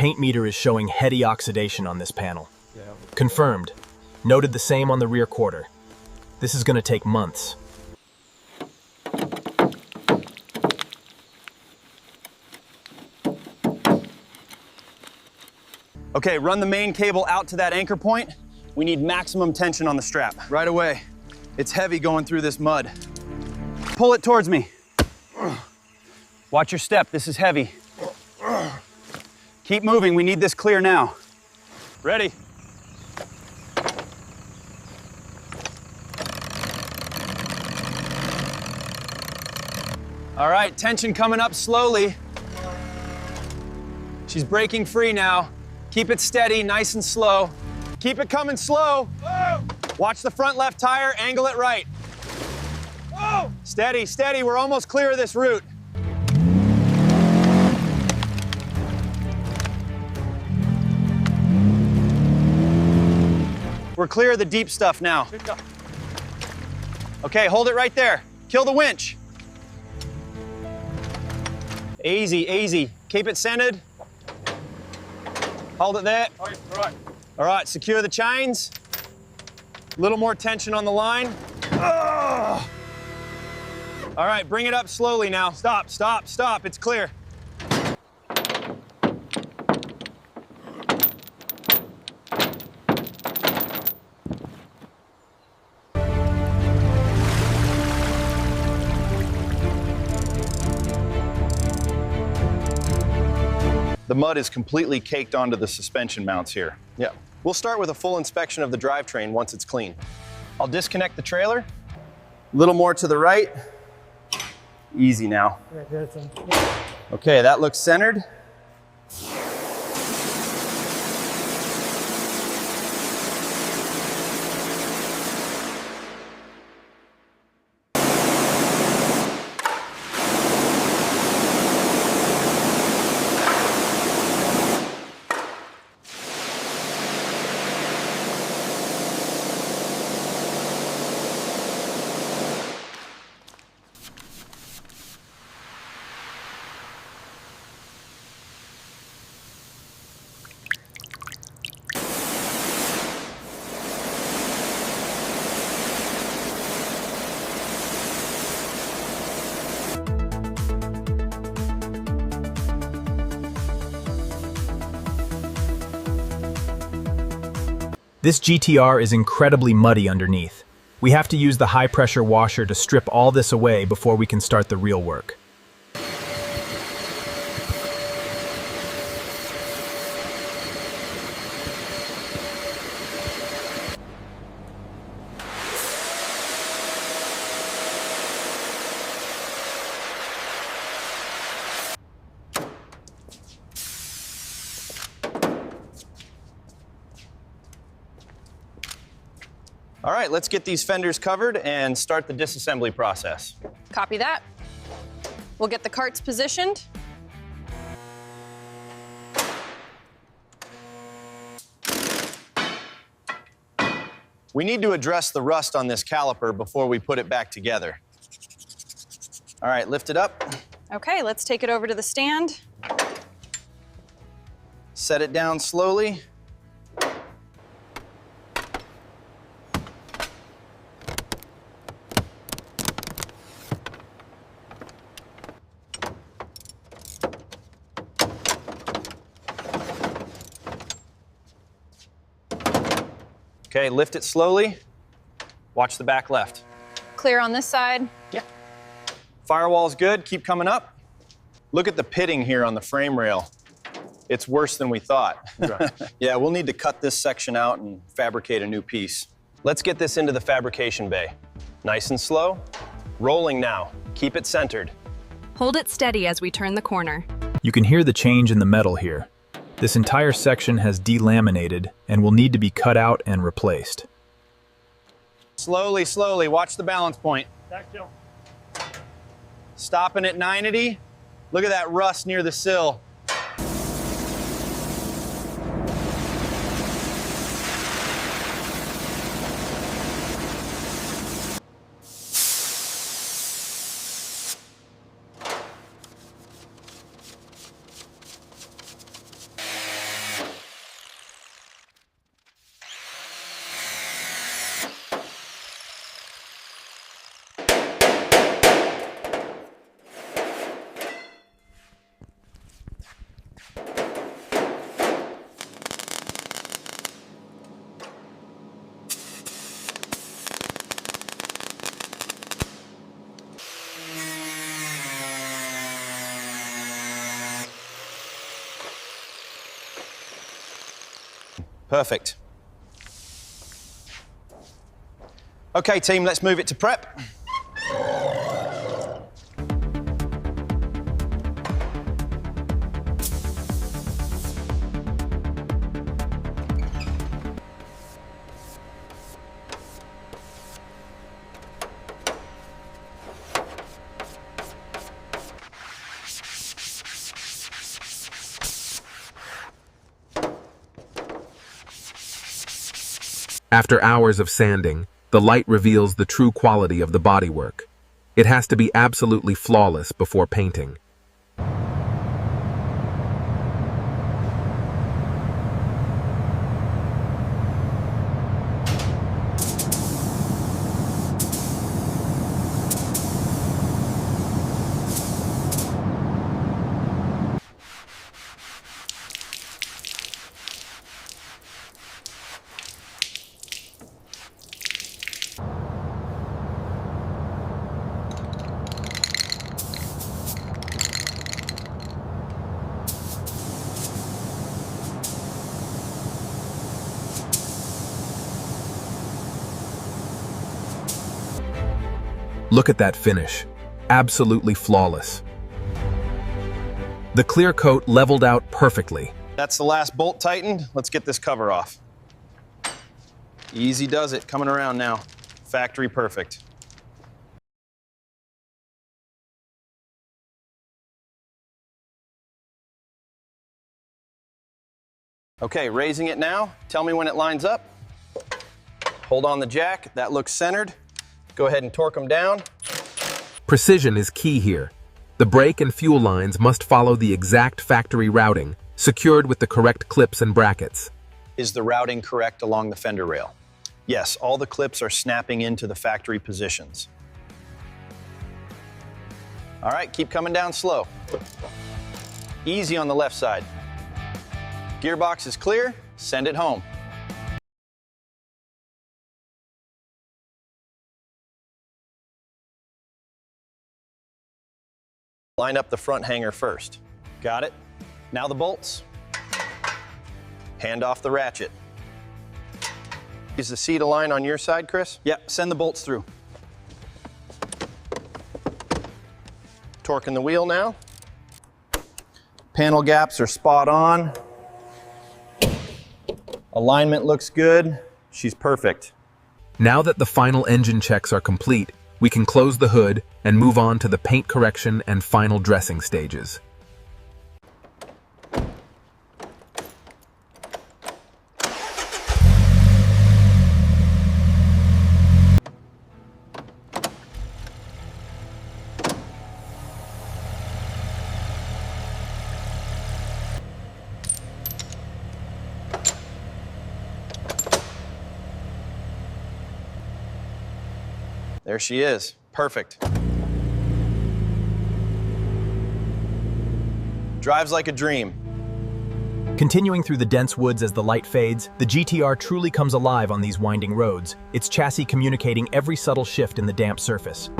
paint meter is showing heady oxidation on this panel. Confirmed. Noted the same on the rear quarter. This is going to take months. Okay, run the main cable out to that anchor point. We need maximum tension on the strap. Right away. It's heavy going through this mud. Pull it towards me. Watch your step, this is heavy. Keep moving, we need this clear now. Ready? All right, tension coming up slowly. She's breaking free now. Keep it steady, nice and slow. Keep it coming slow. Whoa. Watch the front left tire, angle it right. Whoa. Steady, steady, we're almost clear of this route. We're clear of the deep stuff now. Okay, hold it right there. Kill the winch. Easy, easy. Keep it centered. Hold it there. All right, secure the chains. A little more tension on the line. Ugh. All right, bring it up slowly now. Stop, stop, stop. It's clear. The mud is completely caked onto the suspension mounts here. Yeah. We'll start with a full inspection of the drivetrain once it's clean. I'll disconnect the trailer. A little more to the right. Easy now. Okay, that looks centered. This GT-R is incredibly muddy underneath. We have to use the high-pressure washer to strip all this away before we can start the real work. All right, let's get these fenders covered and start the disassembly process. Copy that. We'll get the carts positioned. We need to address the rust on this caliper before we put it back together. All right, lift it up. Okay, let's take it over to the stand. Set it down slowly. Okay, lift it slowly. Watch the back left. Clear on this side. Yeah. Firewall's good, keep coming up. Look at the pitting here on the frame rail. It's worse than we thought. Right. Yeah, we'll need to cut this section out and fabricate a new piece. Let's get this into the fabrication bay. Nice and slow. Rolling now. Keep it centered. Hold it steady as we turn the corner. You can hear the change in the metal here. This entire section has delaminated and will need to be cut out and replaced. Slowly, slowly, watch the balance point. Stopping at 90. Look at that rust near the sill. Perfect. Okay, team, let's move it to prep. After hours of sanding, the light reveals the true quality of the bodywork. It has to be absolutely flawless before painting. Look at that finish. Absolutely flawless. The clear coat leveled out perfectly. That's the last bolt tightened. Let's get this cover off. Easy does it, coming around now. Factory perfect. Okay, raising it now. Tell me when it lines up. Hold on the jack, that looks centered. Go ahead and torque them down. Precision is key here. The brake and fuel lines must follow the exact factory routing, secured with the correct clips and brackets. Is the routing correct along the fender rail? Yes, all the clips are snapping into the factory positions. All right, keep coming down slow. Easy on the left side. Gearbox is clear, send it home. Line up the front hanger first. Got it? Now the bolts. Hand off the ratchet. Is the seat aligned on your side, Chris? Yep, send the bolts through. Torquing the wheel now. Panel gaps are spot on. Alignment looks good. She's perfect. Now that the final engine checks are complete, we can close the hood and move on to the paint correction and final dressing stages. There she is. Perfect. Drives like a dream. Continuing through the dense woods as the light fades, the GT-R truly comes alive on these winding roads, its chassis communicating every subtle shift in the damp surface.